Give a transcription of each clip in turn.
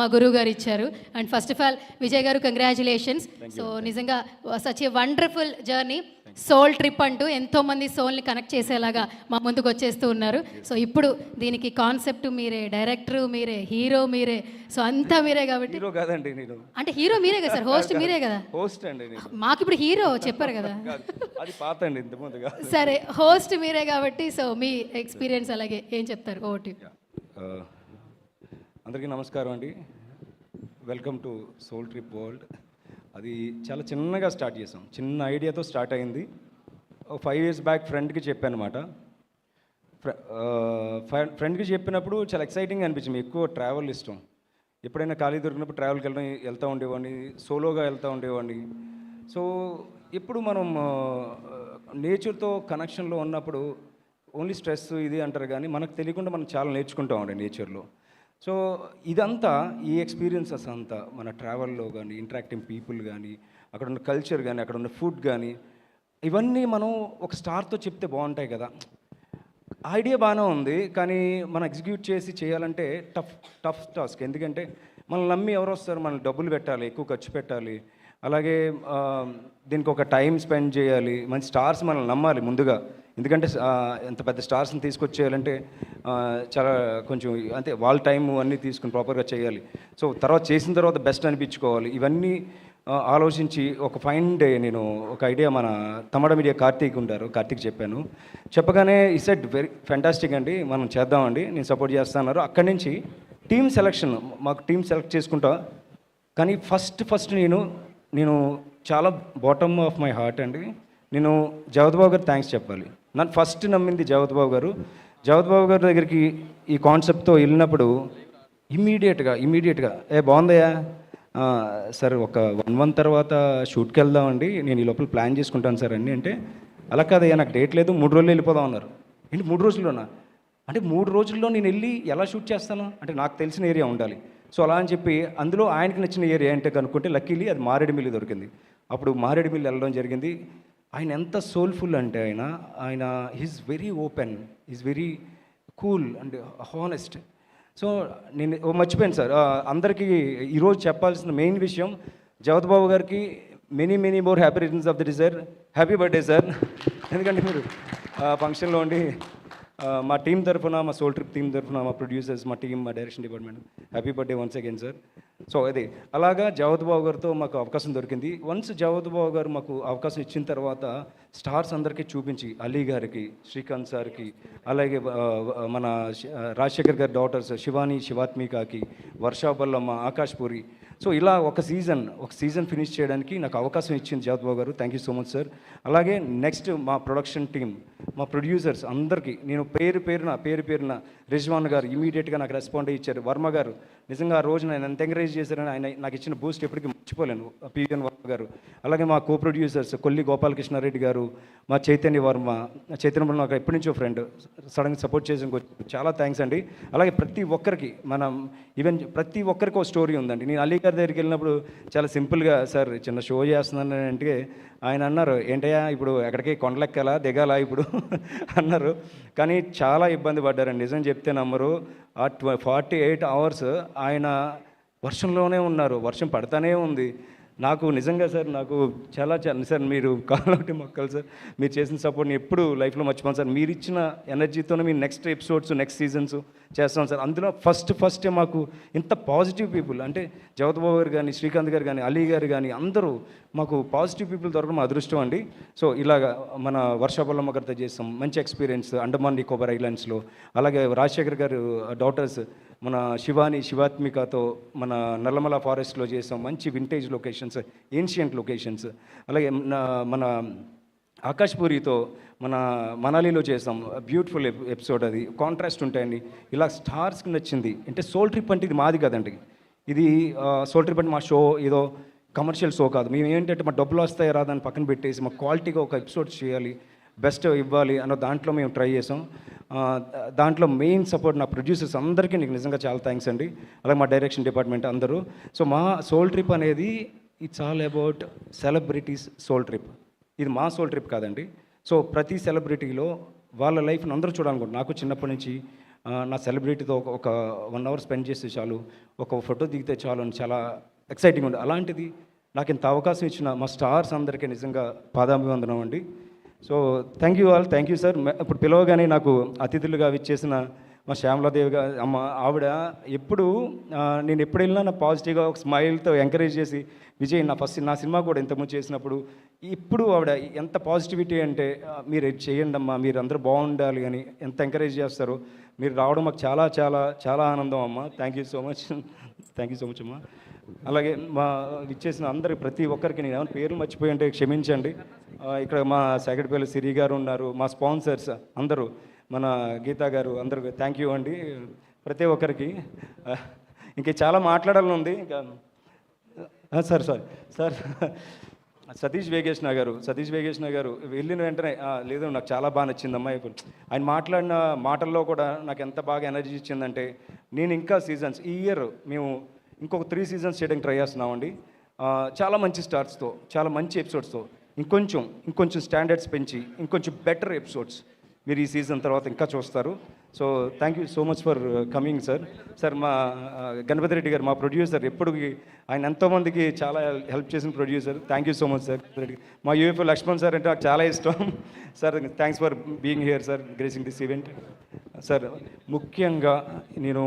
మా గురువు గారు ఇచ్చారు. And first of all Vijay garu congratulations. So నిజంగా such a wonderful journey. Soul trip అంటూ ఎంతోమంది సోల్ని కనెక్ట్ చేసేలాగా మా ముందుకు వచ్చేస్తూ ఉన్నారు. సో ఇప్పుడు దీనికి కాన్సెప్ట్ మీరే, డైరెక్టర్ మీరే, హీరో మీరే, సో అంతా మీరే కాబట్టి. హీరో కాదండి నేను. అంటే హీరో మీరే కదా సార్, హోస్ట్ మీరే కదా. హోస్ట్ అండి నేను. మాకు ఇప్పుడు హీరో చెప్పారు కదా. అది పాత అండి ఇంత ముందుగా. సరే, హోస్ట్ మీరే కాబట్టి సో మీ ఎక్స్పీరియన్స్ అలాగే ఏం చెప్తారు? ఓటీ. అందరికీ నమస్కారం అండి. Welcome to soul trip world. అది చాలా చిన్నగా స్టార్ట్ చేసాం, చిన్న ఐడియాతో స్టార్ట్ అయింది. 5 years బ్యాక్ ఫ్రెండ్కి చెప్పాను అనమాట. ఫ్రెండ్కి చెప్పినప్పుడు చాలా ఎక్సైటింగ్ అనిపించింది. ఎక్కువ ట్రావెల్ ఇష్టం. ఎప్పుడైనా ఖాళీ దొరికినప్పుడు ట్రావెల్కి వెళ్తూ ఉండేవాడిని, సోలోగా వెళ్తూ ఉండేవాడిని. సో ఇప్పుడు మనం నేచర్తో కనెక్షన్లో ఉన్నప్పుడు ఓన్లీ స్ట్రెస్ ఇది అంటారు, కానీ మనకు తెలియకుండా మనం చాలా నేర్చుకుంటామండి నేచర్లో. సో ఇదంతా, ఈ ఎక్స్పీరియన్సెస్ అంతా మన ట్రావెల్లో కానీ, ఇంటరాక్టింగ్ పీపుల్ కానీ, అక్కడ ఉన్న కల్చర్ కానీ, అక్కడ ఉన్న ఫుడ్ కానీ, ఇవన్నీ మనం ఒక స్టార్తో చెప్తే బాగుంటాయి కదా. ఐడియా బాగానే ఉంది, కానీ మనం ఎగ్జిక్యూట్ చేసి చేయాలంటే టఫ్ టాస్క్. ఎందుకంటే మనల్ని నమ్మి ఎవరు వస్తారు? మనం డబ్బులు పెట్టాలి, ఎక్కువ ఖర్చు పెట్టాలి, అలాగే దీనికి ఒక టైం స్పెండ్ చేయాలి, మంచి స్టార్స్ మనల్ని నమ్మాలి ముందుగా. ఎందుకంటే ఎంత పెద్ద స్టార్స్ని తీసుకొచ్చేయాలంటే చాలా కొంచెం అంటే వాళ్ళ టైం అన్నీ తీసుకుని ప్రాపర్గా చేయాలి. సో తర్వాత చేసిన తర్వాత బెస్ట్ అనిపించుకోవాలి. ఇవన్నీ ఆలోచించి ఒక ఫైన్ డే నేను ఒక ఐడియా, మన తమిళ మీడియా కార్తీక్ చెప్పాను. చెప్పగానే ఈ సెట్ వెరీ ఫ్యాంటాస్టిక్ అండి, మనం చేద్దామండి, నేను సపోర్ట్ చేస్తాను. అక్కడి నుంచి టీమ్ సెలెక్షన్, మాకు టీం సెలెక్ట్ చేసుకుంటా. కానీ ఫస్ట్ నేను చాలా బాటమ్ ఆఫ్ మై హార్ట్ అండి, నేను జగద్బాబు గారు థ్యాంక్స్ చెప్పాలి. నన్ను ఫస్ట్ నమ్మింది జగద్బాబు గారు. జగద్బాబు గారి దగ్గరికి ఈ కాన్సెప్ట్తో వెళ్ళినప్పుడు ఇమ్మీడియట్గా బాగుందయ్యా సార్, ఒక 1 month తర్వాత షూట్కి వెళ్దామండి, నేను ఈ లోపల ప్లాన్ చేసుకుంటాను సార్ అన్నీ అంటే, అలా కాదయ్యా నాకు డేట్ లేదు, 3 రోజులు వెళ్ళిపోదాం అన్నారు. ఏంటి 3 రోజుల్లోనా? అంటే 3 రోజుల్లో నేను వెళ్ళి ఎలా షూట్ చేస్తాను అంటే నాకు తెలిసిన ఏరియా ఉండాలి. సో అలా అని చెప్పి అందులో ఆయనకి నచ్చిన ఏరియా అంటే కనుక్కుంటే లక్కీలీ అది మారేడుమిల్లి దొరికింది. అప్పుడు మారేడుమిల్లి వెళ్ళడం జరిగింది. ఆయన ఎంత సోల్ఫుల్ అంటే ఆయన is very open, is very cool and honest. So నేను మర్చిపోయాను సార్, అందరికీ ఈరోజు చెప్పాల్సిన మెయిన్ విషయం, జగద్బాబు గారికి many more happy returns of the day sir. Happy birthday sir. ఎందుకంటే మీరు ఫంక్షన్లో ఉండి మా టీం తరఫున, మా సోల్ ట్రిప్ టీం తరఫున, మా ప్రొడ్యూసర్స్, మా టీం, మా direction department, happy birthday once again sir. So అది అలాగా జగద్బాబు గారితో మాకు అవకాశం దొరికింది. వన్స్ జగద్బాబు గారు మాకు అవకాశం ఇచ్చిన తర్వాత స్టార్స్ అందరికీ చూపించి, అలీ గారికి, శ్రీకాంత్ సార్కి, అలాగే మన రాజశేఖర్ గారి డాటర్స్ శివాని, శివాత్మికకి, వర్షా బల్లమ్మ, ఆకాష్ పూరి. సో ఇలా ఒక సీజన్ ఫినిష్ చేయడానికి నాకు అవకాశం ఇచ్చింది జగద్బాబు గారు. Thank you so much sir. అలాగే నెక్స్ట్ మా ప్రొడక్షన్ టీం, మా ప్రొడ్యూసర్స్ అందరికీ నేను పేరు పేరున రిజ్వాన్ గారు ఇమీడియట్గా నాకు రెస్పాండ్ ఇచ్చారు. వర్మ గారు నిజంగా ఆ రోజు నేను ఎంత ఎంకరేజ్ చేశారని, ఆయన నాకు ఇచ్చిన బూస్ట్ ఎప్పటికీ మర్చిపోలేను. పివిఎన్ వర్మ గారు, అలాగే మా కో ప్రొడ్యూసర్స్ కొల్లి గోపాలకృష్ణారెడ్డి గారు, మా చైతన్య వర్మ నాకు ఎప్పటి నుంచో ఫ్రెండ్, సడన్గా సపోర్ట్ చేసి చాలా థ్యాంక్స్ అండి. అలాగే ప్రతి ఒక్కరికి ప్రతి ఒక్కరికి ఒక స్టోరీ ఉందండి. నేను అలీ గారి దగ్గరికి వెళ్ళినప్పుడు చాలా సింపుల్గా, సార్ చిన్న షో చేస్తున్నాను అంటే ఆయన అన్నారు, ఏంటయ్యా ఇప్పుడు ఎక్కడికి కొండలెక్కాలా దిగాలా ఇప్పుడు అన్నారు. కానీ చాలా ఇబ్బంది పడ్డారండి, నిజం చెప్తే నమ్మరు. ఆ 48 hours ఆయన వర్షంలోనే ఉన్నారు, వర్షం పడతానే ఉంది. నాకు నిజంగా సార్, నాకు చాలా సార్, మీరు కావాలంటే మొక్కలు సార్, మీరు చేసిన సపోర్ట్ని ఎప్పుడు లైఫ్లో మర్చిపోను సార్. మీరు ఇచ్చిన ఎనర్జీతోనే మీరు నెక్స్ట్ ఎపిసోడ్స్, నెక్స్ట్ సీజన్స్ చేస్తాం సార్. అందులో ఫస్టే మాకు ఇంత పాజిటివ్ పీపుల్ అంటే జగద్బాబు గారు కానీ, శ్రీకాంత్ గారు కానీ, అలీ గారు కానీ, అందరూ మాకు పాజిటివ్ పీపుల్ దొరకడం అదృష్టం అండి. సో ఇలాగా మన వర్షాబల్లమ్మ గారితో చేస్తాం, మంచి ఎక్స్పీరియన్స్ అండమాన్ నికోబార్ ఐలాండ్స్లో. అలాగే రాజశేఖర్ గారు డాటర్స్ మన శివాత్మికతో మన నల్లమల ఫారెస్ట్లో చేసాం, మంచి వింటేజ్ లొకేషన్స్, ఏన్షియంట్ లొకేషన్స్. అలాగే మన ఆకాష్ పూరితో మన మనాలిలో చేసాం, బ్యూటిఫుల్ ఎపిసోడ్. అది కాంట్రాస్ట్ ఉంటాయండి. ఇలా స్టార్స్కి నచ్చింది. అంటే సోల్ ట్రిప్ అంటే ఇది మాది కదండి, ఇది సోల్ ట్రిప్ అంటే మా షో ఏదో కమర్షియల్ షో కాదు. మేము ఏంటంటే మా డబ్బులు వస్తాయి రాదని పక్కన పెట్టేసి మా క్వాలిటీగా ఒక ఎపిసోడ్ చేయాలి, బెస్ట్ ఇవ్వాలి అన్న దాంట్లో మేము ట్రై చేసాం. దాంట్లో మెయిన్ సపోర్ట్ నా ప్రొడ్యూసర్స్ అందరికీ నీకు నిజంగా చాలా థ్యాంక్స్ అండి. అలాగే మా డైరెక్షన్ డిపార్ట్మెంట్ అందరూ. సో మా సోల్ ట్రిప్ అనేది it's all about celebrities soul trip. ఇది మా సోల్ ట్రిప్ కాదండి. సో ప్రతి సెలబ్రిటీలో వాళ్ళ లైఫ్ని అందరూ చూడాలనుకుంటున్నారు. నాకు చిన్నప్పటి నుంచి నా సెలబ్రిటీతో ఒక 1 అవర్ స్పెండ్ చేస్తే చాలు, ఒక ఫోటో దిగితే చాలు అని చాలా ఎక్సైటింగ్ ఉంది. అలాంటిది నాకు ఇంత అవకాశం ఇచ్చిన మా స్టార్స్ అందరికీ నిజంగా పాదాభివందనం అండి. So thank you all, thank you sir. ఇప్పుడు పిలవగానే నాకు అతిథులుగా విచ్చేసిన మా శ్యామలాదేవి గారు అమ్మ, ఆవిడ ఎప్పుడు నేను ఎప్పుడు వెళ్ళినా నా పాజిటివ్గా ఒక స్మైల్తో ఎంకరేజ్ చేసి, విజయ్ నా సినిమా కూడా ఇంతకుముందు చేసినప్పుడు ఇప్పుడు ఆవిడ ఎంత పాజిటివిటీ అంటే మీరు ఇది చేయండి అమ్మా, మీరు అందరూ బాగుండాలి అని ఎంత ఎంకరేజ్ చేస్తారో. మీరు రావడం మాకు చాలా చాలా చాలా ఆనందం అమ్మ. Thank you so much, thank you so much అమ్మా. అలాగే మా ఇచ్చేసిన అందరి ప్రతి ఒక్కరికి నేను ఏమైనా పేర్లు మర్చిపోయి అంటే క్షమించండి. ఇక్కడ మా సెక్రటరీ సిరి గారు ఉన్నారు, మా స్పాన్సర్స్ అందరూ, మన గీతా గారు, అందరూ థ్యాంక్ యూ అండి ప్రతి ఒక్కరికి. ఇంకా చాలా మాట్లాడాలని ఉంది ఇంకా. సార్ సతీష్ వేగేష్ణ గారు వెళ్ళిన వెంటనే లేదు నాకు చాలా బాగా నచ్చిందమ్మా. ఆయన మాట్లాడిన మాటల్లో కూడా నాకు ఎంత బాగా ఎనర్జీ ఇచ్చిందంటే, నేను ఇంకా సీజన్స్ ఈ ఇయర్ మేము ఇంకొక 3 సీజన్స్ చేయడానికి ట్రై చేస్తున్నామండి. చాలా మంచి స్టార్స్తో, చాలా మంచి ఎపిసోడ్స్తో, ఇంకొంచెం స్టాండర్డ్స్ పెంచి ఇంకొంచెం బెటర్ ఎపిసోడ్స్ మీరు ఈ సీజన్ తర్వాత ఇంకా చూస్తారు. So thank you so much for coming sir. మా గణపతి రెడ్డి గారు మా ప్రొడ్యూసర్, ఎప్పుడు ఆయన ఎంతోమందికి చాలా హెల్ప్ చేసిన producer. Thank you so much sir. మా యూఎఫ్ఓ లక్ష్మణ్ సార్ అంటే నాకు చాలా ఇష్టం sir. Thanks for being here sir, gracing this event sir. ముఖ్యంగా నేను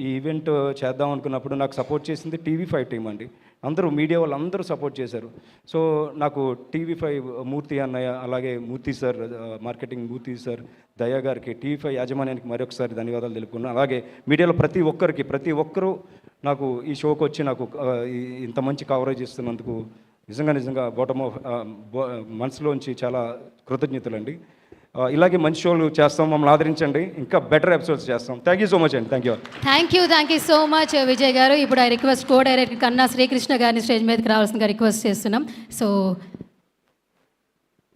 ఈ ఈవెంట్ చేద్దాం అనుకున్నప్పుడు నాకు సపోర్ట్ చేసింది TV5 టీం అండి. అందరూ మీడియా వాళ్ళు అందరూ సపోర్ట్ చేశారు. సో నాకు TV5 మూర్తి అన్నయ్య, అలాగే మూర్తి సార్, మార్కెటింగ్ మూర్తి సార్, దయా గారికి, TV5 యాజమాన్యానికి మరొకసారి ధన్యవాదాలు తెలుపుకున్నాను. అలాగే మీడియాలో ప్రతి ఒక్కరూ నాకు ఈ షోకి వచ్చి నాకు ఇంత మంచి కవరేజ్ ఇస్తున్నందుకు నిజంగా బాటమ్ ఆఫ్ మనసులోంచి చాలా కృతజ్ఞతలండి. ఇలాగే మంచి షోలు చేస్తాం, మమ్మల్ని ఆదరించండి, ఇంకా బెటర్ ఎపిసోడ్స్ చేస్తాం. థ్యాంక్ యూ సో మచ్ అండి. Thank you so much Vijay గారు. ఇప్పుడు ఐ రిక్వెస్ట్ కో డైరెక్టర్ కన్నా శ్రీకృష్ణ గారిని స్టేజ్ మీదకి రావాల్సిందిగా రిక్వెస్ట్ చేస్తున్నాం. సో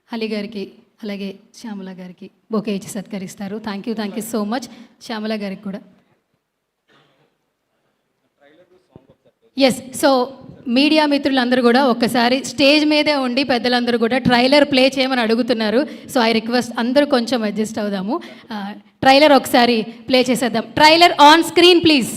అలీ గారికి అలాగే శ్యామల గారికి బొకే ఇచ్చి సత్కరిస్తారు. Thank you so much. Shyamala గారికి కూడా ఎస్. సో మీడియా మిత్రులందరూ కూడా ఒక్కసారి స్టేజ్ మీదే ఉండి పెద్దలందరూ కూడా ట్రైలర్ ప్లే చేయమని అడుగుతున్నారు. సో ఐ రిక్వెస్ట్ అందరూ కొంచెం అడ్జస్ట్ అవుదాము. ట్రైలర్ ఒకసారి ప్లే చేసేద్దాం. Trailer on screen please.